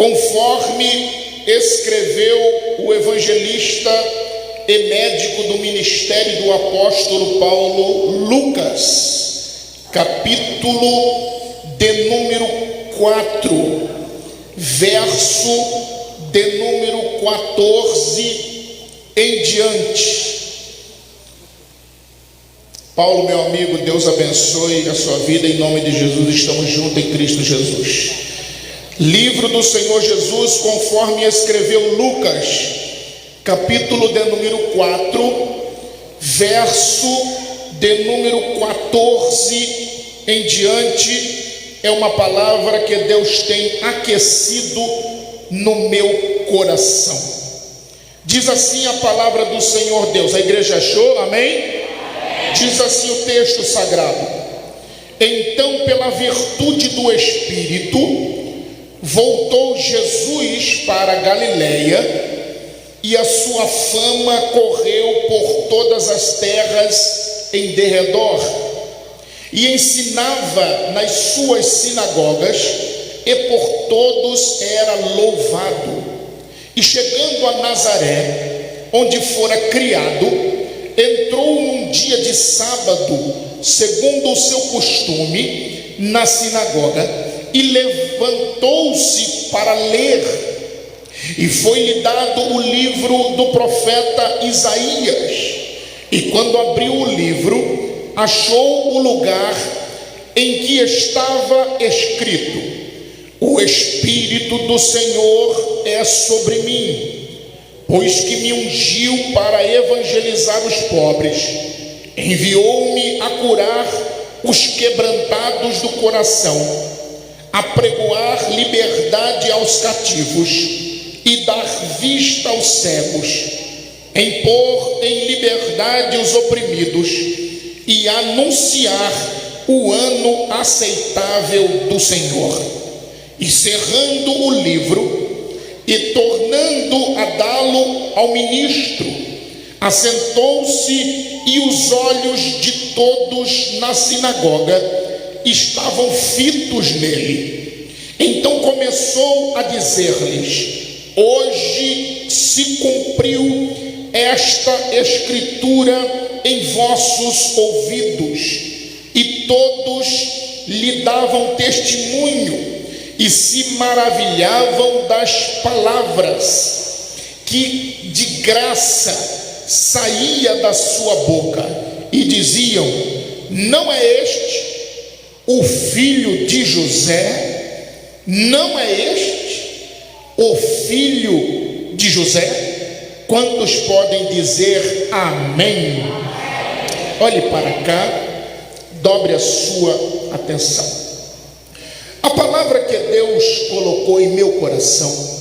conforme escreveu o evangelista e médico do ministério do apóstolo Paulo, Lucas, capítulo de número 4, verso de número 14 em diante. Paulo, meu amigo, Deus abençoe a sua vida em nome de Jesus. Estamos juntos em Cristo Jesus. Livro do Senhor Jesus, conforme escreveu Lucas, capítulo de número 4, verso de número 14 em diante. É uma palavra que Deus tem aquecido no meu coração. Diz assim a palavra do Senhor Deus. A igreja achou? Amém? Diz assim o texto sagrado: então, pela virtude do Espírito, voltou Jesus para a Galileia, e a sua fama correu por todas as terras em derredor, e ensinava nas suas sinagogas, e por todos era louvado. E chegando a Nazaré, onde fora criado, entrou num dia de sábado, segundo o seu costume, na sinagoga, e levantou-se para ler. E foi-lhe dado o livro do profeta Isaías. E quando abriu o livro, achou o lugar em que estava escrito: o Espírito do Senhor é sobre mim, pois que me ungiu para evangelizar os pobres, enviou-me a curar os quebrantados do coração, a pregoar liberdade aos cativos e dar vista aos cegos, em pôr em liberdade os oprimidos e anunciar o ano aceitável do Senhor. E cerrando o livro e tornando a dá-lo ao ministro, assentou-se, e os olhos de todos na sinagoga estavam fitos nele. Então começou a dizer-lhes: hoje se cumpriu esta escritura em vossos ouvidos. E todos lhe davam testemunho e se maravilhavam das palavras que de graça saía da sua boca, e diziam: não é este o filho de José? Não é este o filho de José? Quantos podem dizer amém? Olhe para cá, dobre a sua atenção. A palavra que Deus colocou em meu coração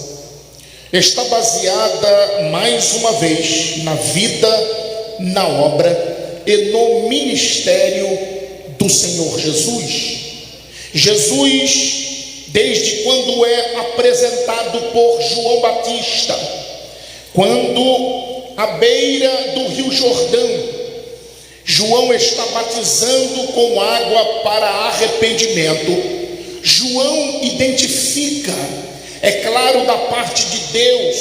está baseada mais uma vez na vida, na obra e no ministério do Senhor Jesus. Jesus, desde quando é apresentado por João Batista, quando à beira do Rio Jordão, João está batizando com água para arrependimento. João identifica, é claro, da parte de Deus,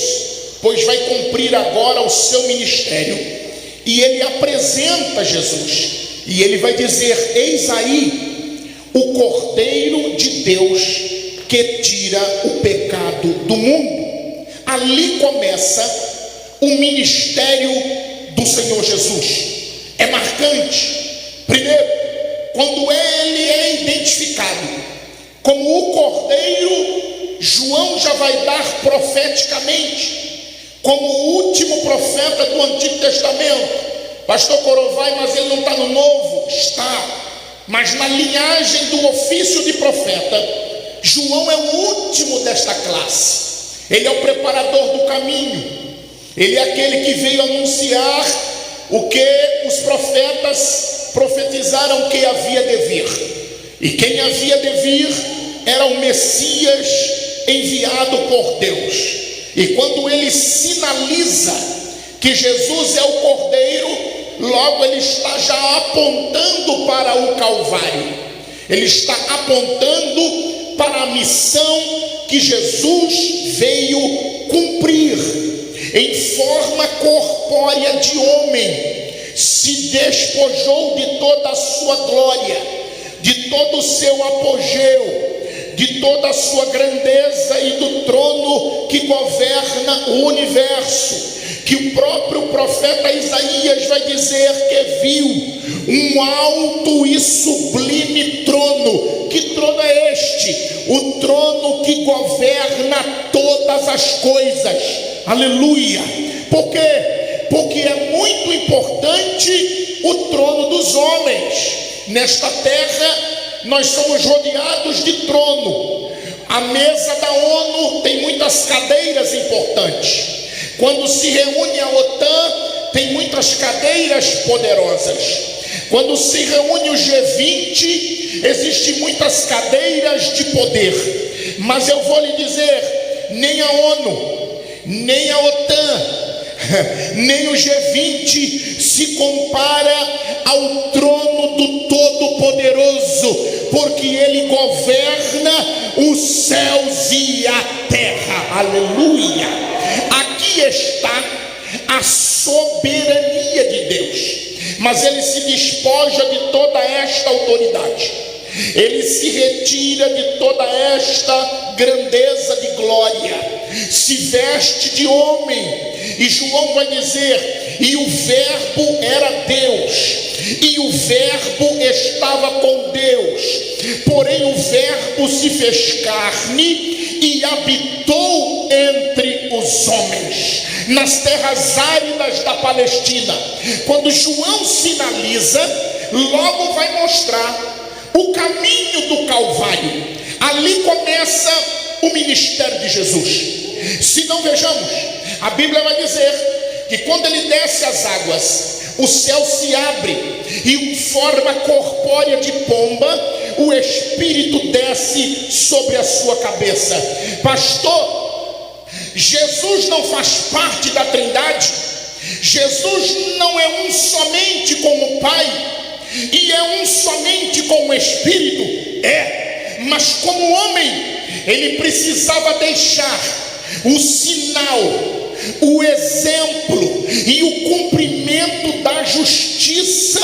pois vai cumprir agora o seu ministério, e ele apresenta Jesus, e ele vai dizer: eis aí o Cordeiro de Deus que tira o pecado do mundo. Ali começa o ministério do Senhor Jesus. É marcante. Primeiro, quando ele é identificado como o Cordeiro, João já vai dar profeticamente, como o último profeta do Antigo Testamento. Pastor Corovai, mas ele não está no Novo? Está, mas na linhagem do ofício de profeta, João é o último desta classe. Ele é o preparador do caminho, ele é aquele que veio anunciar o que os profetas profetizaram que havia de vir. E quem havia de vir era o Messias enviado por Deus. E quando ele sinaliza que Jesus é o Cordeiro, logo ele está já apontando para o Calvário. Ele está apontando para a missão que Jesus veio cumprir. Em forma corpórea de homem, se despojou de toda a sua glória, de todo o seu apogeu, de toda a sua grandeza e do trono que governa o universo, que o próprio profeta Isaías vai dizer que viu um alto e sublime trono. Que trono é este? O trono que governa todas as coisas. Aleluia! Por quê? Porque é muito importante o trono dos homens. Nesta terra nós somos rodeados de trono. A mesa da ONU tem muitas cadeiras importantes. Quando se reúne a OTAN, tem muitas cadeiras poderosas. Quando se reúne o G20, existem muitas cadeiras de poder. Mas eu vou lhe dizer, nem a ONU, nem a OTAN, nem o G20 se compara ao trono do Todo-Poderoso, porque ele governa os céus e a terra. Aleluia! Aqui está a soberania de Deus, mas ele se despoja de toda esta autoridade, ele se retira de toda esta grandeza de glória, se veste de homem. E João vai dizer: e o verbo era Deus, e o verbo estava com Deus, porém o verbo se fez carne e habitou entre os homens. Nas terras áridas da Palestina, quando João sinaliza, logo vai mostrar o caminho do Calvário. Ali começa o ministério de Jesus. Se não, vejamos, a Bíblia vai dizer que quando ele desce as águas, o céu se abre e em forma corpórea de pomba, o Espírito desce sobre a sua cabeça. Pastor, Jesus não faz parte da Trindade? Jesus não é um somente com o Pai e é um somente com o Espírito? É, mas como homem, ele precisava deixar o sinal, o exemplo e o cumprimento da justiça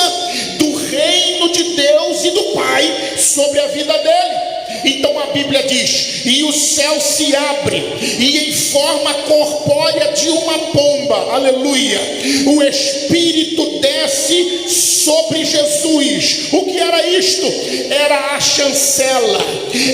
do reino de Deus e do Pai sobre a vida dele. Então a Bíblia diz: e o céu se abre, e em forma corpórea de uma pomba, aleluia, o Espírito desce sobre Jesus. O que era isto? Era a chancela,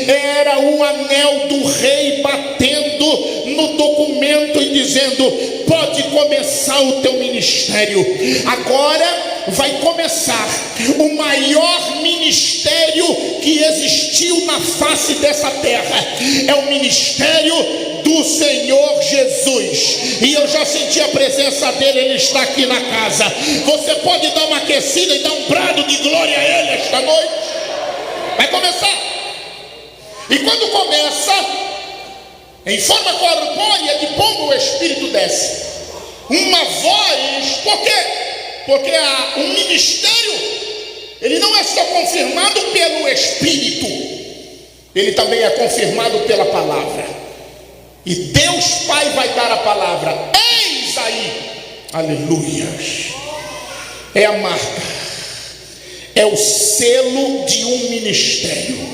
era o anel do rei batendo no documento e dizendo: pode começar o teu ministério. Agora vai começar o maior ministério que existiu na face dessa terra. É o ministério do Senhor Jesus. E eu já senti a presença dele, ele está aqui na casa. Você pode dar uma aquecida e dar um brado de glória a ele esta noite? Vai começar. E quando começa, em forma corpórea de pombo, o Espírito desce. Uma voz, por quê? Porque um ministério, ele não é só confirmado pelo Espírito, ele também é confirmado pela palavra. E Deus Pai vai dar a palavra. Eis aí, aleluia, é a marca, é o selo de um ministério.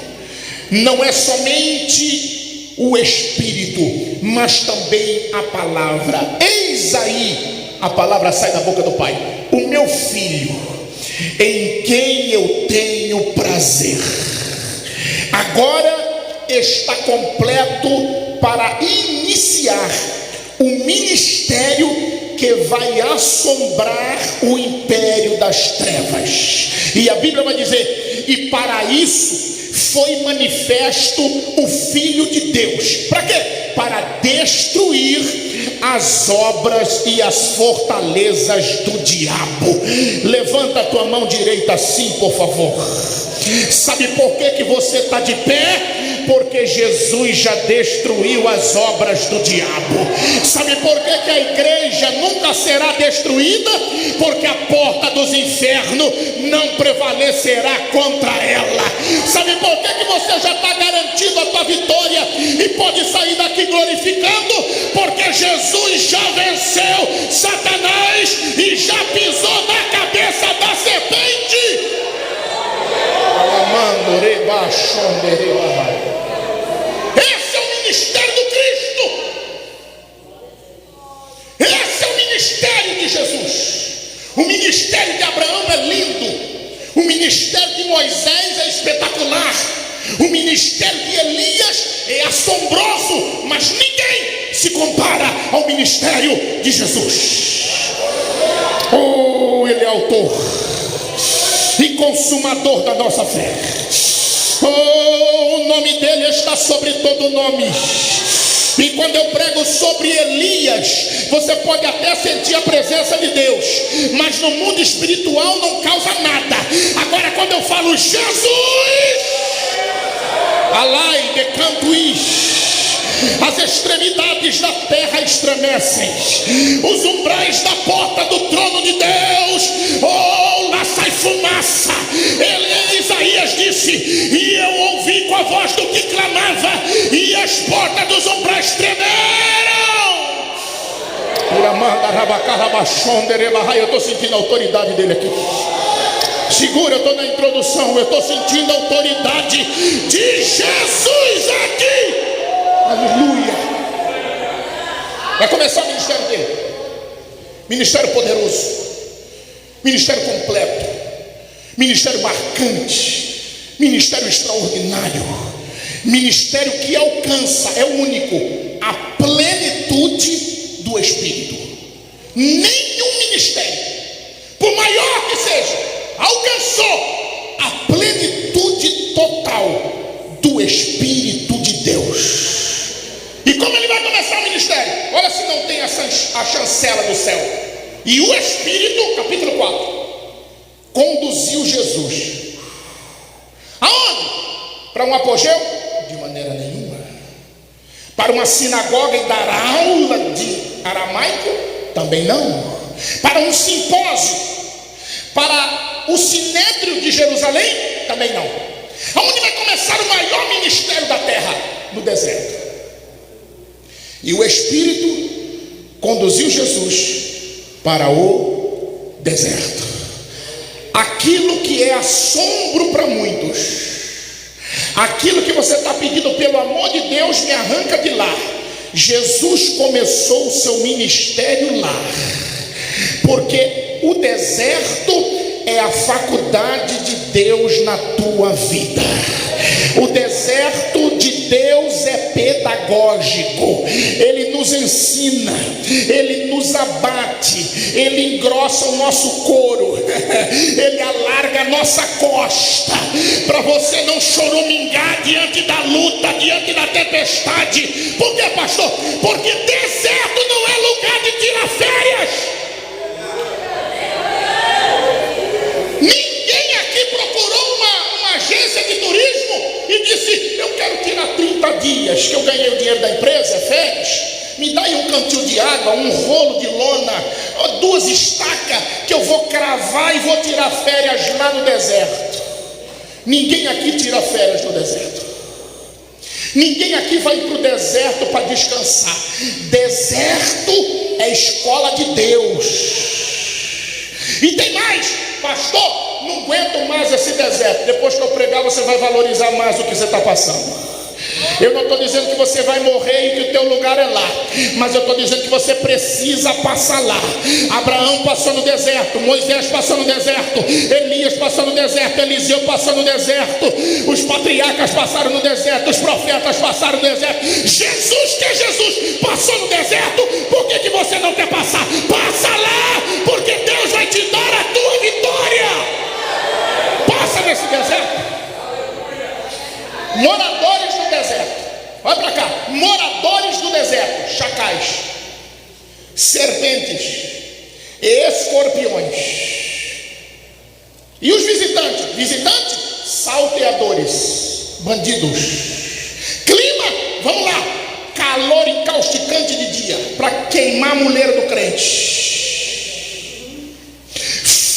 Não é somente o Espírito, mas também a palavra. Eis aí, a palavra sai da boca do Pai: o meu filho, em quem eu tenho prazer. Agora está completo para iniciar o ministério que vai assombrar o império das trevas. E a Bíblia vai dizer: e para isso foi manifesto o Filho de Deus. Para quê? Para destruir as obras e as fortalezas do diabo. Levanta a tua mão direita assim, por favor. Sabe por que você está de pé? Porque Jesus já destruiu as obras do diabo. Sabe por que a igreja nunca será destruída? Porque a porta dos infernos não prevalecerá contra ela. Sabe por que você já está garantido a tua vitória e pode sair daqui glorificando? Porque Jesus já venceu Satanás e já pisou na cabeça da serpente. Esse é o ministério do Cristo. Esse é o ministério de Jesus. O ministério de Abraão é lindo. O ministério de Moisés é espetacular. O ministério de Elias é assombroso. Mas ninguém se compara ao ministério de Jesus. Oh, ele é autor e consumador da nossa fé. Oh, o nome dele está sobre todo nome. E quando eu prego sobre Elias, você pode até sentir a presença de Deus, mas no mundo espiritual não causa nada. Agora quando eu falo Jesus, alai de cantuís, as extremidades da terra estremecem, os umbrais da porta do trono de Deus, oh, lá sai fumaça. Isaías disse: e eu ouvi com a voz do que clamava, e as portas dos umbrais tremeram. Eu estou sentindo a autoridade dele aqui. Segura, eu estou na introdução. Eu estou sentindo a autoridade de Jesus aqui. Aleluia. Vai começar o ministério dele. Ministério poderoso, ministério completo, ministério marcante, ministério extraordinário, ministério que alcança, é o único, a plenitude do Espírito. Nenhum ministério, por maior que seja, alcançou a plenitude total do Espírito de Deus. E como ele vai começar o ministério? Olha se não tem a chancela do céu. E o Espírito, capítulo 4, conduziu Jesus. Aonde? Para um apogeu? De maneira nenhuma. Para uma sinagoga e dar aula de aramaico? Também não. Para um simpósio? Para o sinédrio de Jerusalém? Também não. Aonde vai começar o maior ministério da terra? No deserto. E o Espírito conduziu Jesus para o deserto. Aquilo que é assombro para muitos, aquilo que você está pedindo, pelo amor de Deus, me arranca de lá. Jesus começou o seu ministério lá, porque o deserto é a faculdade de Deus na tua vida. O deserto de Deus é pedagógico. Ele nos ensina, ele nos abate, ele engrossa o nosso couro, ele alarga a nossa costa, para você não choramingar diante da luta, diante da tempestade. Por que, pastor? Porque deserto não é lugar de tirar férias. Ninguém aqui procurou uma agência de turismo e disse: eu quero tirar 30 dias que eu ganhei o dinheiro da empresa, férias, me dá aí um cantil de água, um rolo de lona, 2 estacas que eu vou cravar e vou tirar férias lá no deserto. Ninguém aqui tira férias no deserto. Ninguém aqui vai para o deserto para descansar. Deserto é escola de Deus. E tem mais, pastor, não aguento mais esse deserto. Depois que eu pregar, você vai valorizar mais o que você está passando. Eu não estou dizendo que você vai morrer e que o teu lugar é lá, mas eu estou dizendo que você precisa passar lá. Abraão passou no deserto, Moisés passou no deserto, Elias passou no deserto, Eliseu passou no deserto, os patriarcas passaram no deserto, os profetas passaram no deserto. Jesus, que é Jesus, passou no deserto. Por que você não quer passar? Passa lá, porque Deus vai te dar a tua vitória. Passa nesse deserto. Moradores do deserto, olha para cá, moradores do deserto, chacais, serpentes, escorpiões. E os visitantes? Visitantes, salteadores, bandidos. Vamos lá. Calor incausticante de dia, para queimar a mulher do crente.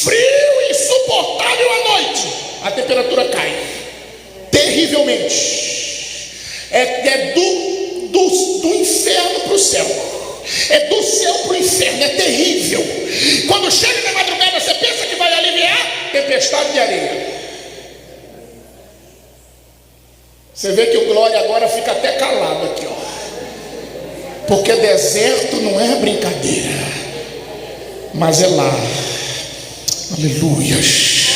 Frio insuportável à noite, a temperatura cai terrivelmente. É do inferno para o céu, é do céu para o inferno, é terrível. Quando chega na madrugada, você pensa que vai aliviar? Tempestade de areia. Você vê que o Glória agora fica até calado aqui, ó. Porque deserto não é brincadeira, mas é lá, aleluias,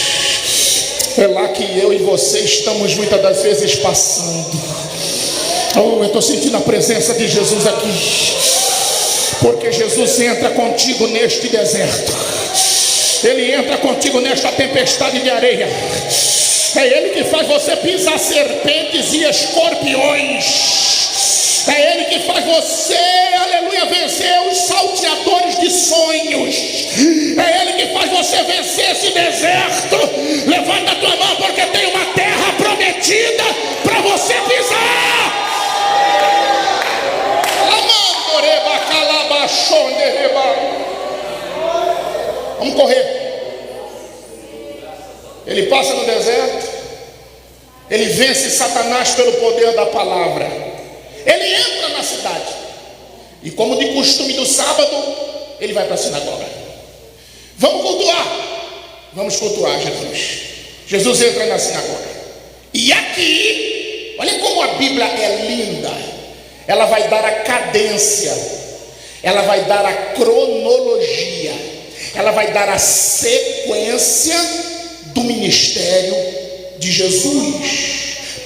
é lá que eu e você estamos muitas das vezes passando. Oh, eu estou sentindo a presença de Jesus aqui, porque Jesus entra contigo neste deserto, Ele entra contigo nesta tempestade de areia. É Ele que faz você pisar serpentes e escorpiões. É Ele que faz você, aleluia, vencer os salteadores de sonhos. É Ele que faz você vencer esse deserto. Levanta a tua mão, porque tem uma terra prometida para você pisar. Vamos correr. Ele passa no deserto. Ele vence Satanás pelo poder da palavra. Ele entra na cidade. E como de costume do sábado, ele vai para a sinagoga. Vamos cultuar. Vamos cultuar Jesus. Jesus entra na sinagoga. E aqui, olha como a Bíblia é linda. Ela vai dar a cadência. Ela vai dar a cronologia. Ela vai dar a sequência do ministério de Jesus.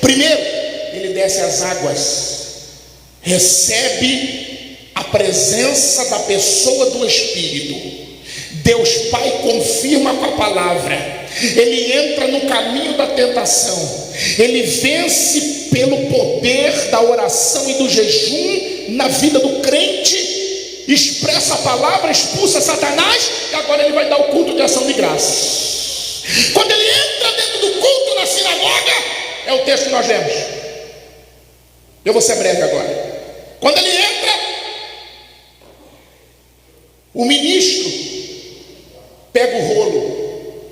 Primeiro, ele desce as águas. Recebe a presença da pessoa do Espírito. Deus Pai confirma com a palavra. Ele entra no caminho da tentação. Ele vence pelo poder da oração e do jejum na vida do crente. Expressa a palavra, expulsa Satanás. E agora ele vai dar o culto de ação de graças. Quando ele entra dentro do culto na sinagoga, é o texto que nós lemos. Eu vou ser breve agora. Quando ele entra, o ministro pega o rolo.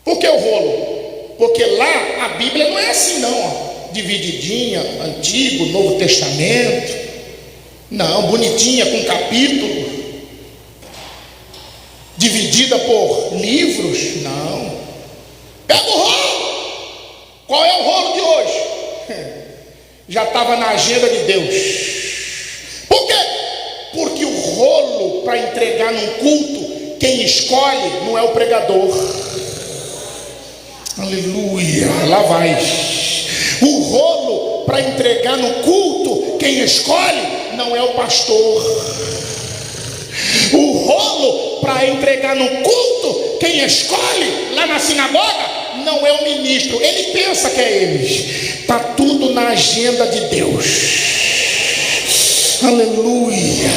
Por que o rolo? Porque lá a Bíblia não é assim não, ó. Divididinha, Antigo, Novo Testamento. Não, bonitinha, com capítulo. Dividida por livros. Não. Pega o rolo. Qual é o rolo de hoje? Já estava na agenda de Deus. Por quê? Porque o rolo para entregar num culto, quem escolhe não é o pregador. Aleluia, lá vai. O rolo para entregar no culto, quem escolhe não é o pastor. O rolo para entregar no culto, quem escolhe lá na sinagoga não é o ministro. Ele pensa que é ele. Está tudo na agenda de Deus. Aleluia.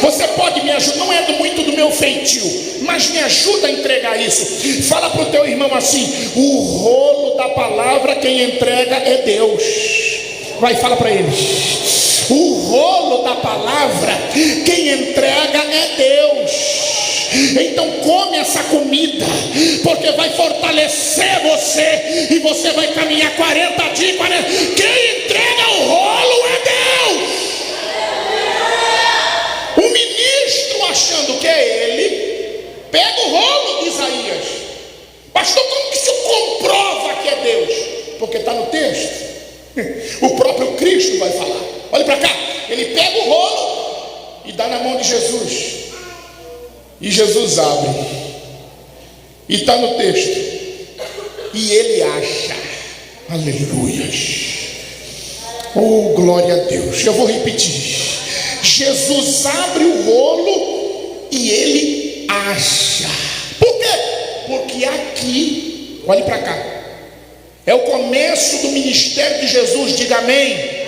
Você pode me ajudar, não é muito do meu feitio, mas me ajuda a entregar isso. Fala para o teu irmão assim: o rolo da palavra quem entrega é Deus. Vai, fala para ele. O rolo da palavra quem entrega é Deus. Então come essa comida, porque vai fortalecer você, e você vai caminhar 40 dias, 40. Quem entrega o rolo é Deus. O ministro, achando que é ele, pega o rolo de Isaías. Pastor, como que se comprova que é Deus? Porque está no texto. O próprio Cristo vai falar. Olha para cá. Ele pega o rolo e dá na mão de Jesus. E Jesus abre. E está no texto. E ele acha. Aleluia. Oh, glória a Deus. Eu vou repetir. Jesus abre o rolo e ele acha. Por quê? Porque aqui, olhe para cá, é o começo do ministério de Jesus. Diga amém.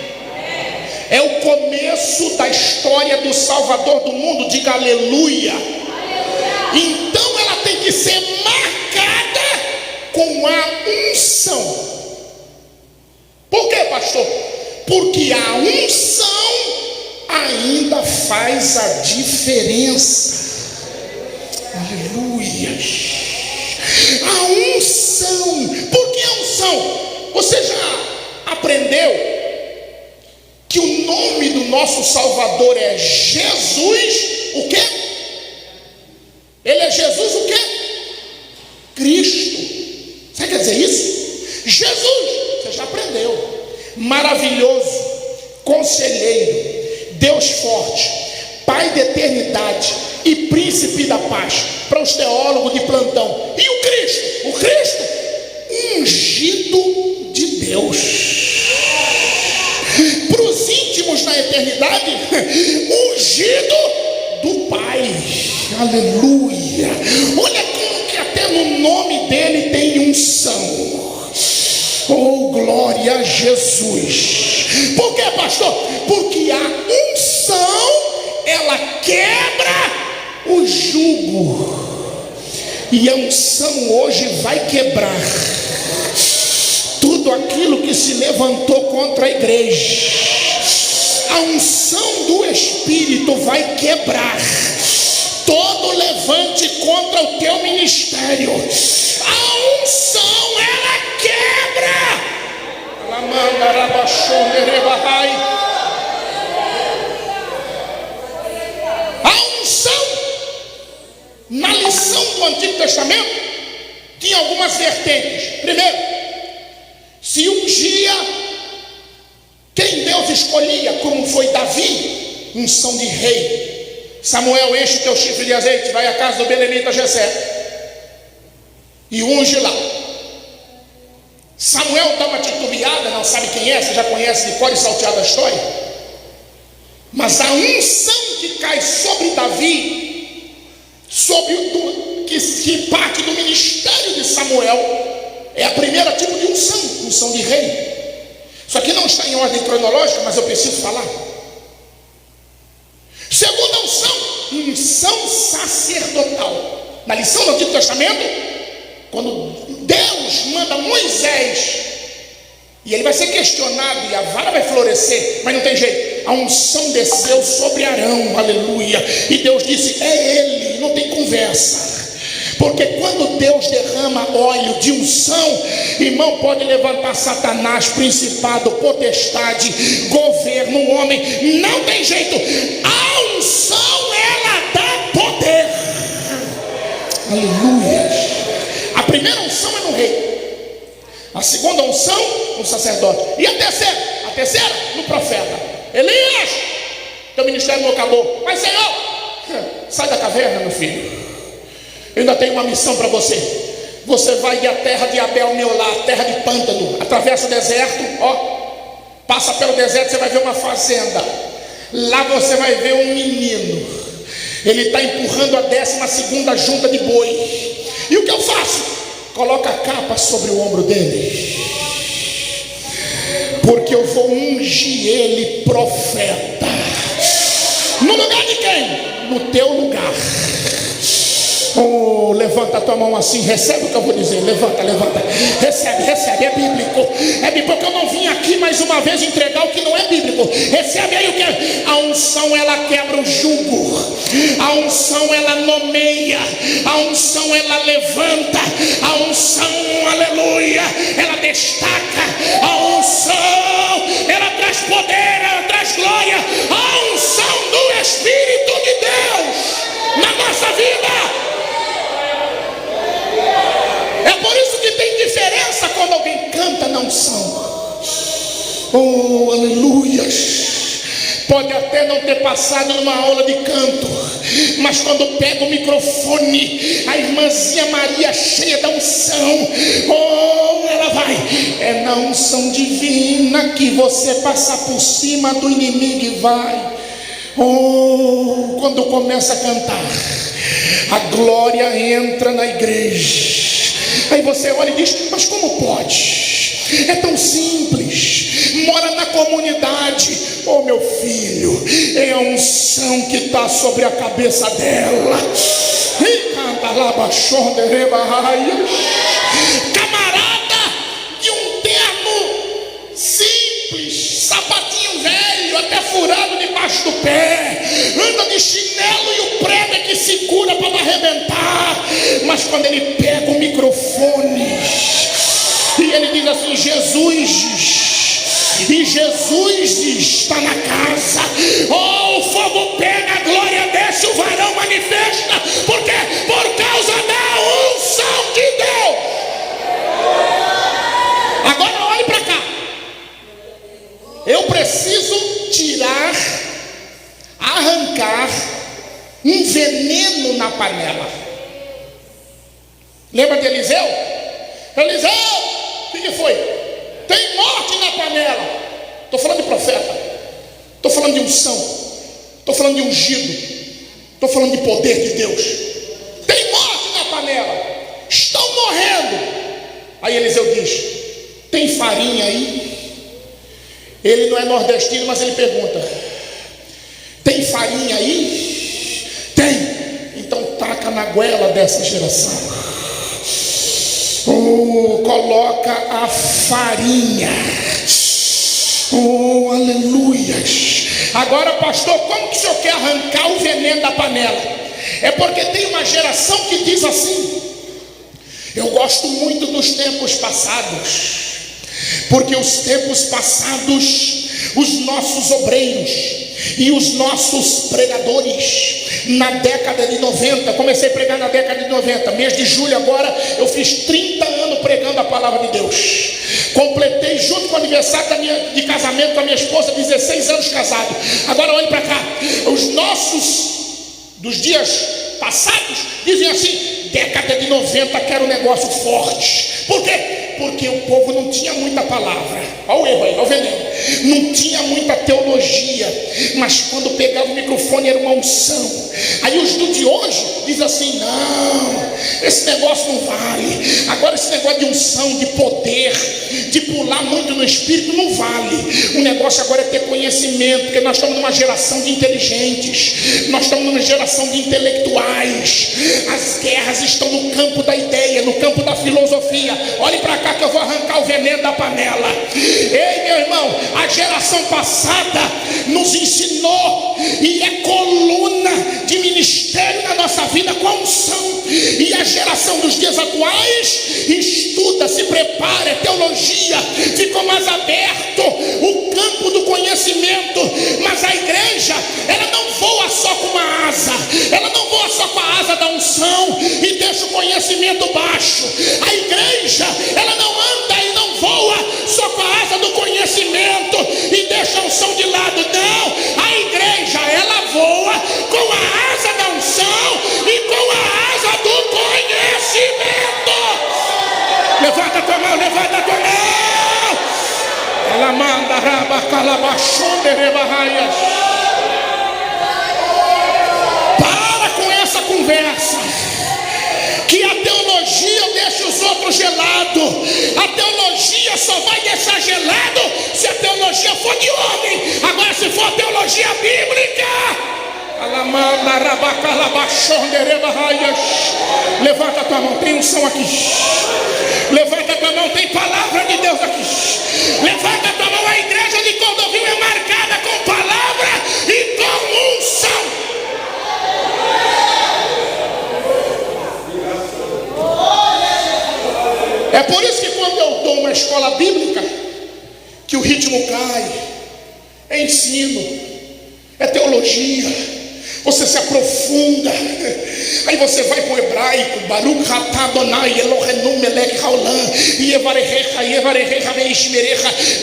É o começo da história do Salvador do mundo. Diga aleluia. Então ela tem que ser marcada com a unção. Por quê, pastor? porque a unção ainda faz a diferença. Aleluia. A unção. Por que a unção? Você já aprendeu que o nome do nosso Salvador é Jesus? O quê? Ele é Jesus o quê? Cristo. Você quer dizer isso? Jesus, você já aprendeu. Maravilhoso, conselheiro, Deus forte, Pai da eternidade e príncipe da paz, para os teólogos de plantão. E o Cristo? O Cristo, ungido de Deus. Para os íntimos na eternidade, ungido do Pai. Aleluia. Olha como que até no nome dele tem unção. Oh, glória a Jesus. Por que, pastor? Porque a unção, ela quebra o jugo. E a unção hoje vai quebrar tudo aquilo que se levantou contra a igreja. A unção do Espírito vai quebrar todo levante contra o teu ministério. A unção, ela quebra. A unção, na lição do Antigo Testamento, tinha algumas vertentes. Primeiro, se ungia quem Deus escolhia, como foi Davi, unção de rei. Samuel, enche o teu chifre de azeite, vai à casa do belemita Jessé e unge lá. Samuel dá uma titubeada, não sabe quem é, você já conhece de cor e salteado a história. Mas a unção que cai sobre Davi, sobre que parte do ministério de Samuel, é a primeira tipo de unção, unção de rei. Isso aqui não está em ordem cronológica, mas eu preciso falar. Segunda unção, unção sacerdotal. Na lição do Antigo Testamento, quando Deus manda Moisés, e ele vai ser questionado, e a vara vai florescer, mas não tem jeito, a unção desceu sobre Arão, aleluia, e Deus disse, é ele, não tem conversa. Porque quando Deus derrama óleo de unção, irmão, pode levantar Satanás, principado, potestade, governo, homem, não tem jeito. A unção, ela dá poder. Aleluia. A primeira unção é no rei, a segunda unção no sacerdote, e a terceira no profeta. Elias, teu ministério não acabou, mas Senhor, sai da caverna, meu filho. Eu ainda tenho uma missão para você. Você vai à terra de Abel Meolá, terra de pântano, atravessa o deserto, passa pelo deserto, você vai ver uma fazenda. Lá você vai ver um menino. Ele está empurrando a 12ª junta de boi. E o que eu faço? Coloca a capa sobre o ombro dele, porque eu vou ungir ele profeta. No lugar de quem? No teu lugar. Oh, levanta a tua mão assim, recebe o que eu vou dizer, levanta, recebe, é bíblico, porque eu não vim aqui mais uma vez entregar o que não é bíblico. Recebe aí o que é. A unção, ela quebra o jugo, a unção, ela nomeia, a unção, ela levanta, a unção, aleluia, ela destaca, a unção, ela traz poder, ela traz glória, a unção do Espírito de Deus na nossa vida. É por isso que tem diferença quando alguém canta na unção. Oh, aleluia. Pode até não ter passado numa aula de canto, mas quando pega o microfone, a irmãzinha Maria cheia da unção, oh, ela vai. É na unção divina que você passa por cima do inimigo e vai. Oh, quando começa a cantar, a glória entra na igreja. Aí você olha e diz, mas como pode? É tão simples, mora na comunidade. Oh, meu filho, é a unção que está sobre a cabeça dela. Camarada de um terno simples, sapato até furado debaixo do pé, anda de chinelo e o prego é que segura para não arrebentar. Mas quando ele pega o microfone e ele diz assim: Jesus diz, e Jesus está na casa, oh, o fogo pega, a glória desce, o varão manifesta. Por quê? Por causa da unção de Deus. Agora olhe para cá. Eu preciso tirar, arrancar um veneno na panela. Lembra de Eliseu? Eliseu, o que foi? Tem morte na panela. Estou falando de profeta, estou falando de unção, estou falando de ungido, estou falando de poder de Deus. Tem morte na panela, estão morrendo. Aí Eliseu diz: tem farinha aí? Ele não é nordestino, mas ele pergunta: tem farinha aí? Tem. Então taca na goela dessa geração. Oh, coloca a farinha. Oh, aleluias. Agora, pastor, como que o senhor quer arrancar o veneno da panela? É porque tem uma geração que diz assim: eu gosto muito dos tempos passados, porque os tempos passados, os nossos obreiros e os nossos pregadores, na década de 90, comecei a pregar na década de 90, mês de julho agora, eu fiz 30 anos pregando a palavra de Deus. Completei junto com o aniversário de casamento com a minha esposa, 16 anos casado. Agora olhe para cá, os nossos dos dias passados dizem assim: década de 90 quero um negócio forte. Por quê? Porque o povo não tinha muita palavra. Olha o erro aí, olha o veneno. Não tinha muita teologia, mas quando pegava o microfone era uma unção. Aí os do de hoje dizem assim: não, esse negócio não vale. Agora esse negócio de unção, de poder, de pular muito no espírito, não vale. O negócio agora é ter conhecimento, porque nós estamos numa geração de inteligentes, nós estamos numa geração de intelectuais. As guerras estão no campo da ideia, no campo da filosofia. Olhe para cá que eu vou arrancar o veneno da panela. Ei, meu irmão, a geração passada nos ensinou e é coluna de ministério na nossa vida com a unção. E a geração dos dias atuais estuda, se prepara, é teologia, ficou mais aberto o campo do conhecimento. Mas a igreja, ela não voa só com uma asa, ela não voa só com a asa da unção e deixa o conhecimento baixo. A igreja, ela não anda e não voa só com a asa do conhecimento e deixa a unção de lado. Não, a igreja, ela voa com a asa da unção e com a asa do conhecimento. Levanta a tua mão, levanta a tua mão. Ela manda rabacalabachonde rebarraias. Para com essa conversa que a teologia deixa os outros gelados. A teologia só vai deixar gelado se a teologia for de homem. Agora, se for teologia bíblica, levanta a tua mão, tem unção aqui. Levanta a tua mão, tem palavra de Deus aqui. Levanta a tua mão, a igreja de Cordovil é marcada com palavra e com unção. É por isso que quando eu dou uma escola bíblica, que o ritmo cai, é ensino, é teologia, você se aprofunda, aí você vai para o hebraico, Baruch Atah Adonai Elohenu Melech Haolam, Yevarechecha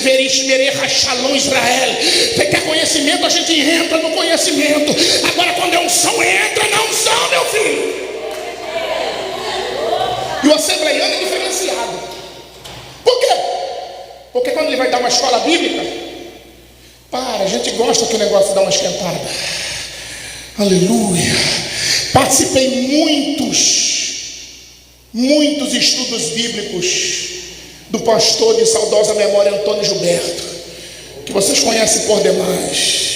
Verishmerecha Shalom Israel. Você quer conhecimento, a gente entra no conhecimento. Agora quando é unção, entra na unção, meu filho. E o assembleiano é diferenciado. Por quê? Porque quando ele vai dar uma escola bíblica, a gente gosta que o negócio dá uma esquentada. Aleluia. Participei muitos estudos bíblicos do pastor de saudosa memória Antônio Gilberto, que vocês conhecem por demais.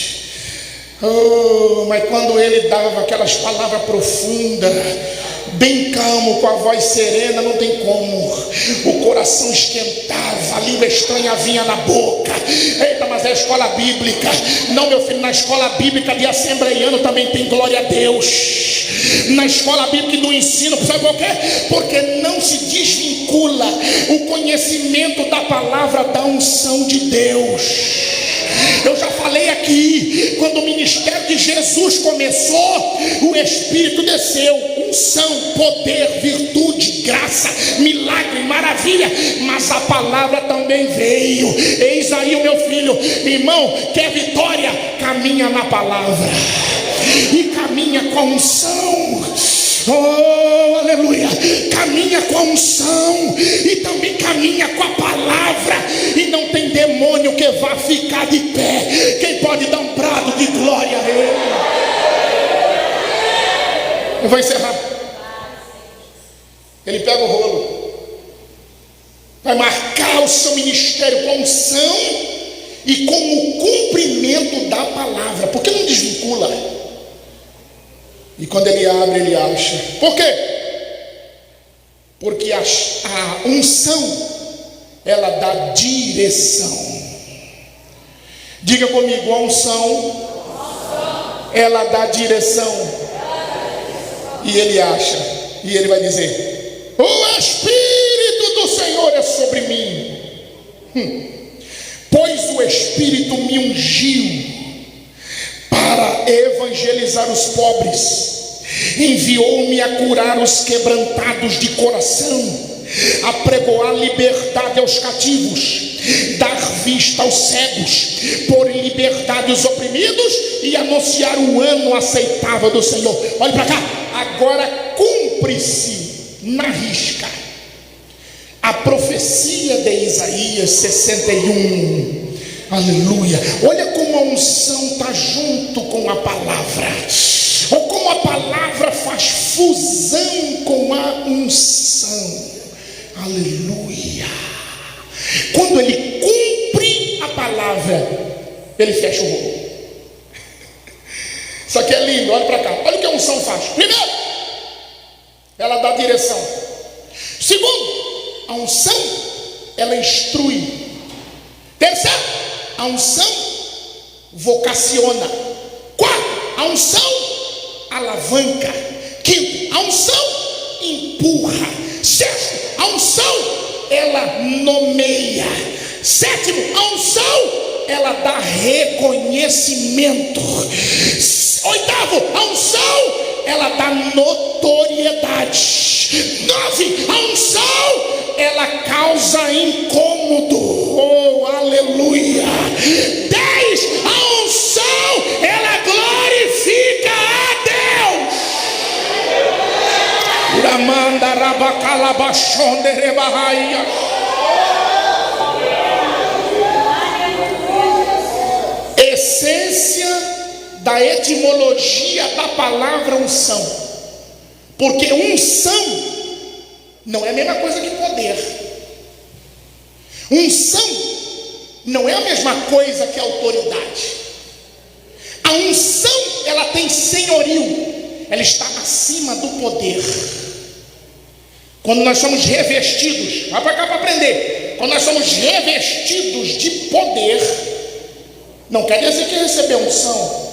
Mas quando ele dava aquelas palavras profundas bem calmo, com a voz serena, não tem como. O coração esquentava, a língua estranha vinha na boca. Eita, mas é a escola bíblica. Não, meu filho, na escola bíblica de assembleiano também tem glória a Deus. Na escola bíblica do ensino, sabe por quê? Porque não se desvincula o conhecimento da palavra da unção de Deus. Eu já falei aqui, quando o ministério de Jesus começou, o Espírito desceu, unção, poder, virtude, graça, milagre, maravilha, mas a palavra também veio. Eis aí o meu filho, irmão, quer vitória? Caminha na palavra e caminha com a unção. Oh, aleluia. Caminha com a unção e também caminha com a palavra, e não tem demônio que vá ficar de pé. Quem pode dar um brado de glória a Ele? Eu vou encerrar. Ele pega o rolo, vai marcar o seu ministério com unção e com o cumprimento da palavra, porque não desvincula. E quando ele abre, ele acha. Por quê? Porque a unção, ela dá direção. Diga comigo, a unção, ela dá direção. E ele acha. E ele vai dizer: o Espírito do Senhor é sobre mim, pois o Espírito me ungiu para evangelizar os pobres, enviou-me a curar os quebrantados de coração, a pregoar liberdade aos cativos, dar vista aos cegos, pôr em liberdade os oprimidos e anunciar o ano aceitável do Senhor. Olhe para cá. Agora cumpre-se na risca a profecia de Isaías 61. Aleluia. Olha como a unção está junto com a palavra, ou como a palavra faz fusão com a unção. Aleluia. Quando ele cumpre a palavra, ele fecha o rolo. Isso aqui é lindo, olha para cá. Olha o que a unção faz. Primeiro, ela dá direção. Segundo, a unção, ela instrui. Terceiro, a unção vocaciona. Quarto, a unção alavanca. Quinto, a unção empurra. Sexto, a unção ela nomeia. Sétimo, a unção ela dá reconhecimento. Oitavo, a unção ela dá notoriedade. 9, a unção ela causa incômodo. Oh, aleluia. 10, a unção ela glorifica a Deus. Uramanda rabacalabachonde rebarraia. Essência da etimologia da palavra unção. Porque unção não é a mesma coisa que poder. Unção não é a mesma coisa que autoridade. A unção, ela tem senhorio, ela está acima do poder. Quando nós somos revestidos, vai para cá para aprender. Quando nós somos revestidos de poder, não quer dizer que recebeu unção.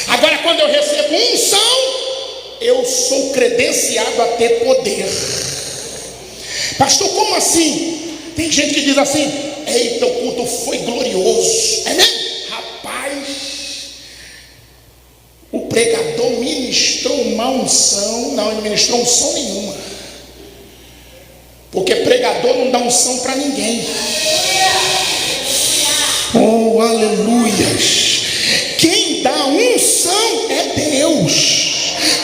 Agora, quando eu recebo unção, eu sou credenciado a ter poder. Pastor, como assim? Tem gente que diz assim: eita, o culto foi glorioso. É mesmo? Rapaz, o pregador ministrou uma unção. Não, ele não ministrou unção nenhuma, porque pregador não dá unção para ninguém. Oh, aleluias. Quem dá unção é Deus.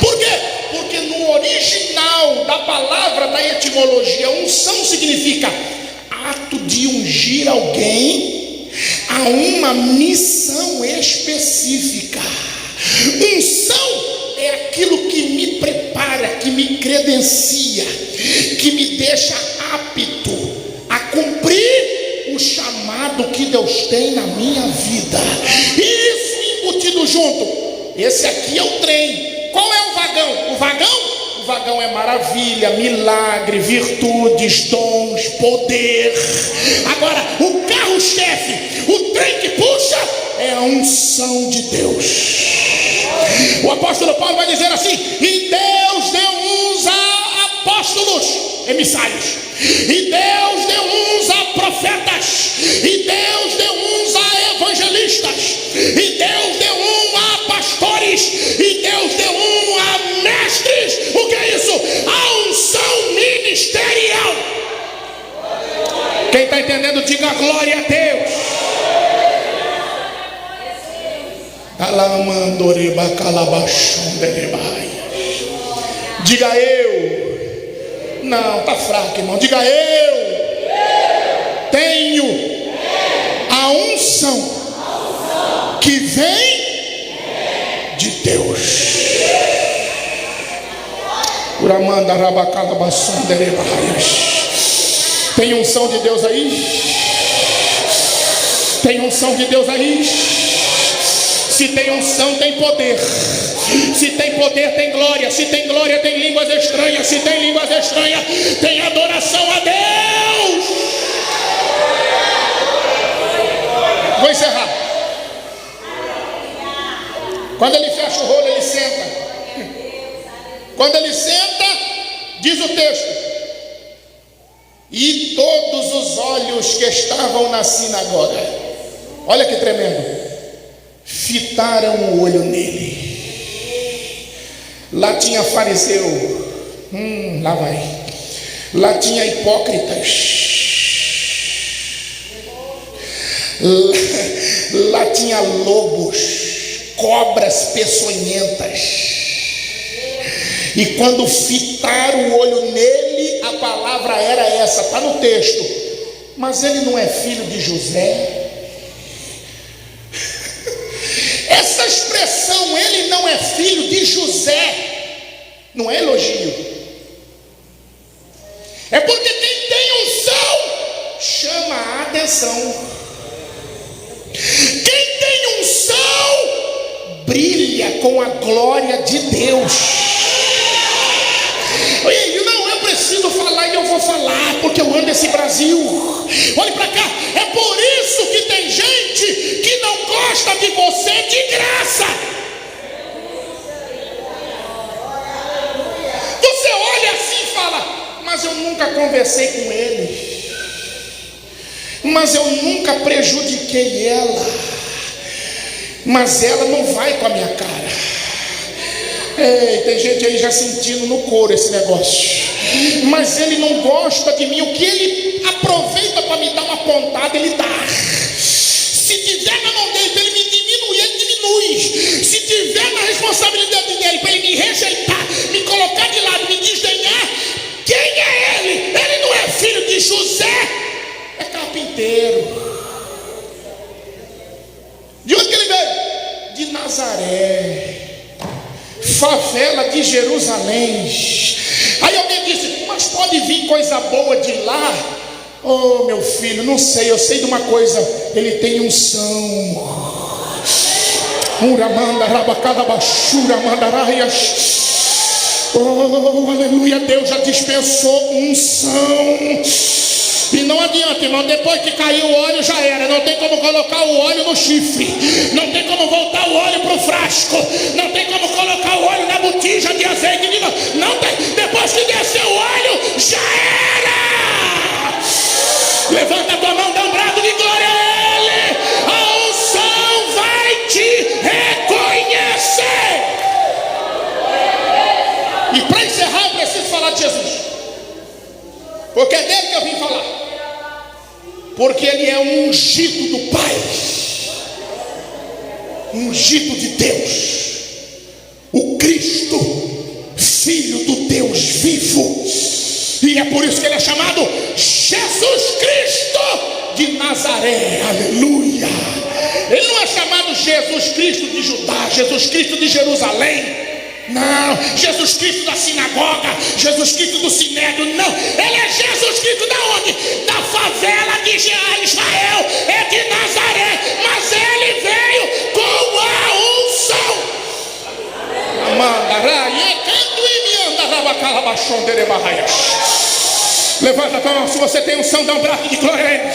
Por quê? Porque no original da palavra, da etimologia, unção significa ato de ungir alguém a uma missão específica. Unção é aquilo que me prepara, que me credencia, que me deixa apto a cumprir o chamado que Deus tem na minha vida. Isso embutido junto. Esse aqui é o trem. Qual é o vagão? O vagão vagão é maravilha, milagre, virtudes, dons, poder. Agora, o carro-chefe, o trem que puxa, é a unção de Deus. O apóstolo Paulo vai dizer assim: e Deus deu uns a apóstolos, emissários, e Deus deu uns a profetas, e Deus deu uns a evangelistas, e Deus deu um a pastores, e Deus deu um a mestres. O que é isso? A unção ministerial. Quem está entendendo, diga glória a Deus. Diga eu. Não, está fraco, irmão. Diga eu. Tenho a unção que vem de Deus. Tem unção de Deus aí? Tem unção de Deus aí? Se tem unção, tem poder. Se tem poder, tem glória. Se tem glória, tem línguas estranhas. Se tem línguas estranhas, tem adoração a Deus. Vou encerrar. Quando ele fecha o rolo, ele senta. Quando ele senta, diz o texto: e todos os olhos que estavam na sinagoga, olha que tremendo, fitaram o olho nele. Lá tinha fariseu, lá vai. Lá tinha hipócritas. Lá tinha lobos, cobras peçonhentas. E quando fitaram o olho nele, a palavra era essa, está no texto: mas ele não é filho de José? Essa expressão, ele não é filho de José, não é elogio. É porque quem tem unção chama a atenção. Quem tem unção brilha com a glória de Deus. Não, eu preciso falar e eu vou falar, porque eu amo esse Brasil. Olhe para cá, é por isso que tem gente que não gosta de você de graça. Você olha assim e fala: mas eu nunca conversei com ele, mas eu nunca prejudiquei ela, mas ela não vai com a minha cara. Ei, tem gente aí já sentindo no couro esse negócio. Mas ele não gosta de mim. O que ele aproveita para me dar uma pontada, ele dá. Se tiver na mão dele para ele me diminuir, ele diminui. Se tiver na responsabilidade dele para ele me rejeitar, me colocar de lado, me desdenhar, quem é ele? Ele não é filho de José, é carpinteiro. De onde que ele veio? De Nazaré, favela de Jerusalém. Aí alguém disse: mas pode vir coisa boa de lá? Oh, meu filho, não sei. Eu sei de uma coisa: ele tem unção. Oh, aleluia. Deus já dispensou unção. E não adianta, irmão, depois que caiu o óleo já era. Não tem como colocar o óleo no chifre, não tem como voltar o óleo para o frasco, não tem como colocar o óleo na botija de azeite de novo. Não tem. Depois que desceu o óleo, já era. Levanta a tua mão, dá um brado de glória a ele. A unção vai te reconhecer. E para encerrar, eu preciso falar de Jesus, porque é dele que eu vim falar. Porque ele é um ungido do Pai, ungido de Deus, o Cristo, Filho do Deus vivo. E é por isso que ele é chamado Jesus Cristo de Nazaré. Aleluia. Ele não é chamado Jesus Cristo de Judá, Jesus Cristo de Jerusalém. Não, Jesus Cristo da sinagoga, Jesus Cristo do sinédrio, não. Ele é Jesus Cristo da onde? Da favela de Israel, é de Nazaré. Mas ele veio com a unção. Levanta a tua mão, se você tem unção, dá um braço de glória a Ele.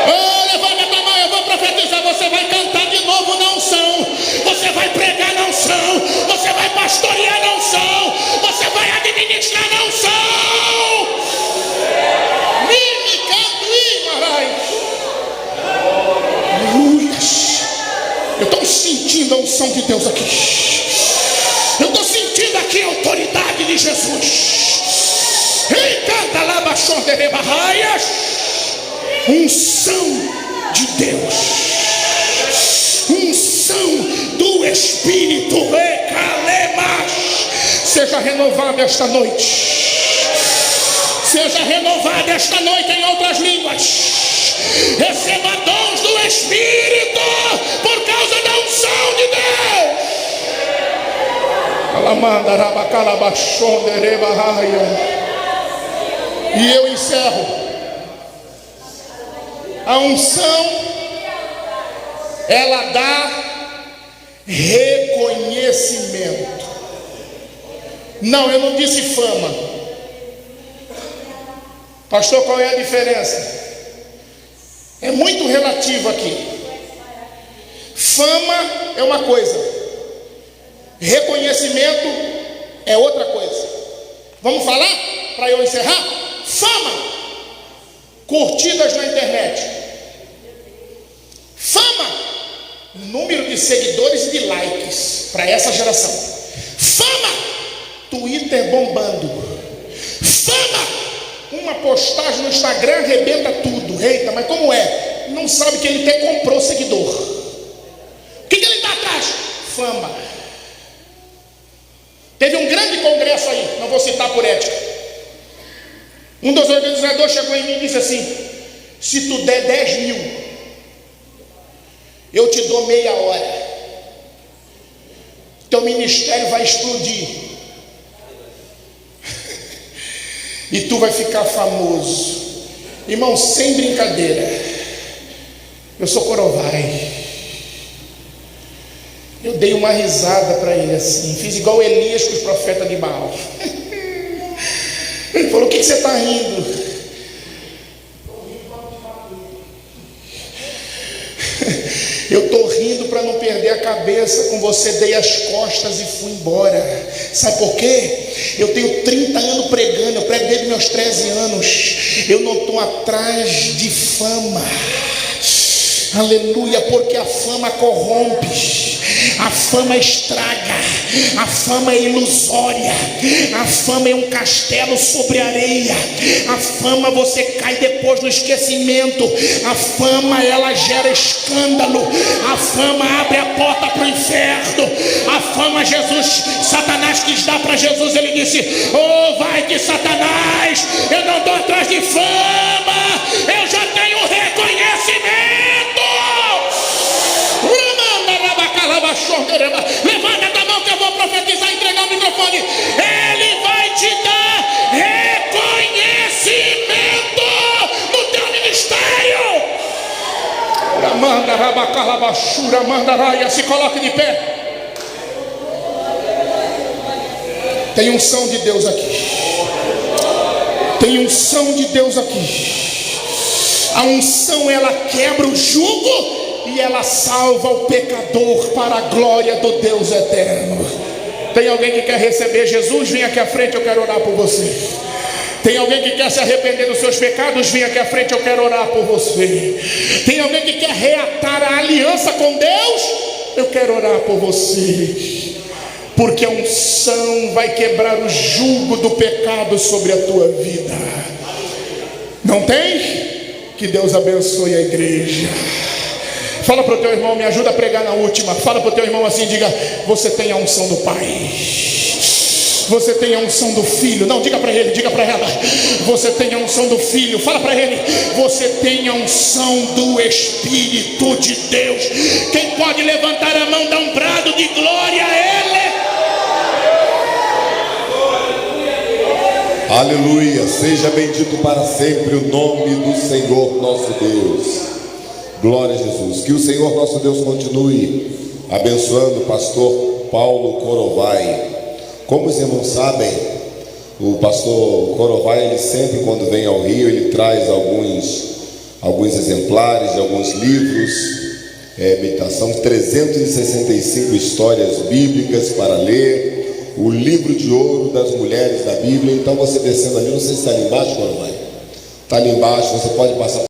Oh, levanta a tua mão, eu vou profetizar. Você vai cantar de novo na unção. Você vai pregar na unção. Você vai pastorear na unção. Você vai administrar na unção. Aleluia. Eu estou sentindo a unção de Deus aqui. Eu estou sentindo aqui a autoridade de Jesus. Unção de Deus, unção do Espírito. Seja renovado esta noite. Seja renovado esta noite em outras línguas. Receba dons do Espírito por causa da unção de Deus. E eu encerro. A unção, ela dá reconhecimento. Não, eu não disse fama. Pastor, qual é a diferença? É muito relativo aqui. Fama é uma coisa, reconhecimento é outra coisa. Vamos falar? Para eu encerrar? Fama, curtidas na internet. Fama, número de seguidores e de likes para essa geração. Fama, Twitter bombando. Fama, uma postagem no Instagram arrebenta tudo. Eita, mas como é? Não sabe que ele até comprou seguidor. O que ele está atrás? Fama. Teve um grande congresso aí, não vou citar por ética. Um dos organizadores chegou em mim e disse assim: se tu der 10 mil, eu te dou meia hora. Teu ministério vai explodir. E tu vai ficar famoso. Irmão, sem brincadeira. Eu sou Corovai. Eu dei uma risada para ele assim. Fiz igual Elias com os profetas de Baal. Ele falou: o que você está rindo? Eu estou rindo para não perder a cabeça com você. Dei as costas e fui embora. Sabe por quê? Eu tenho 30 anos pregando. Eu prego desde meus 13 anos. Eu não estou atrás de fama. Aleluia, porque a fama corrompe, a fama estraga, a fama é ilusória, a fama é um castelo sobre areia, a fama você cai depois no esquecimento, a fama ela gera escândalo, a fama abre a porta para o inferno, a fama Satanás quis dar para Jesus, ele disse: oh, vai que Satanás, eu não estou atrás de fama, eu já tenho reconhecimento. Levanta a mão que eu vou profetizar, entregar o microfone. Ele vai te dar reconhecimento no teu ministério. Manda rabacalabachura, manda raia, se coloque de pé. Tem unção de Deus aqui. Tem unção de Deus aqui. A unção ela quebra o jugo e ela salva o pecador para a glória do Deus eterno. Tem alguém que quer receber Jesus? Vem aqui à frente, eu quero orar por você. Tem alguém que quer se arrepender dos seus pecados? Vem aqui à frente, eu quero orar por você. Tem alguém que quer reatar a aliança com Deus? Eu quero orar por você. Porque a unção vai quebrar o jugo do pecado sobre a tua vida. Não tem? Que Deus abençoe a igreja. Fala para o teu irmão, me ajuda a pregar na última. Fala para o teu irmão assim, diga: você tem a unção do Pai. Você tem a unção do Filho. Não, diga para ele, diga para ela: você tem a unção do Filho. Fala para ele: você tem a unção do Espírito de Deus. Quem pode levantar a mão, dar um brado de glória a Ele? Aleluia, seja bendito para sempre o nome do Senhor nosso Deus. Glória a Jesus. Que o Senhor nosso Deus continue abençoando o pastor Paulo Corovai. Como os irmãos sabem, O pastor Corovai, ele sempre, quando vem ao Rio, ele traz alguns exemplares de alguns livros, meditação, 365 histórias bíblicas para ler, o livro de ouro das mulheres da Bíblia. Então você descendo ali, não sei se está ali embaixo, Corovai, está ali embaixo, você pode passar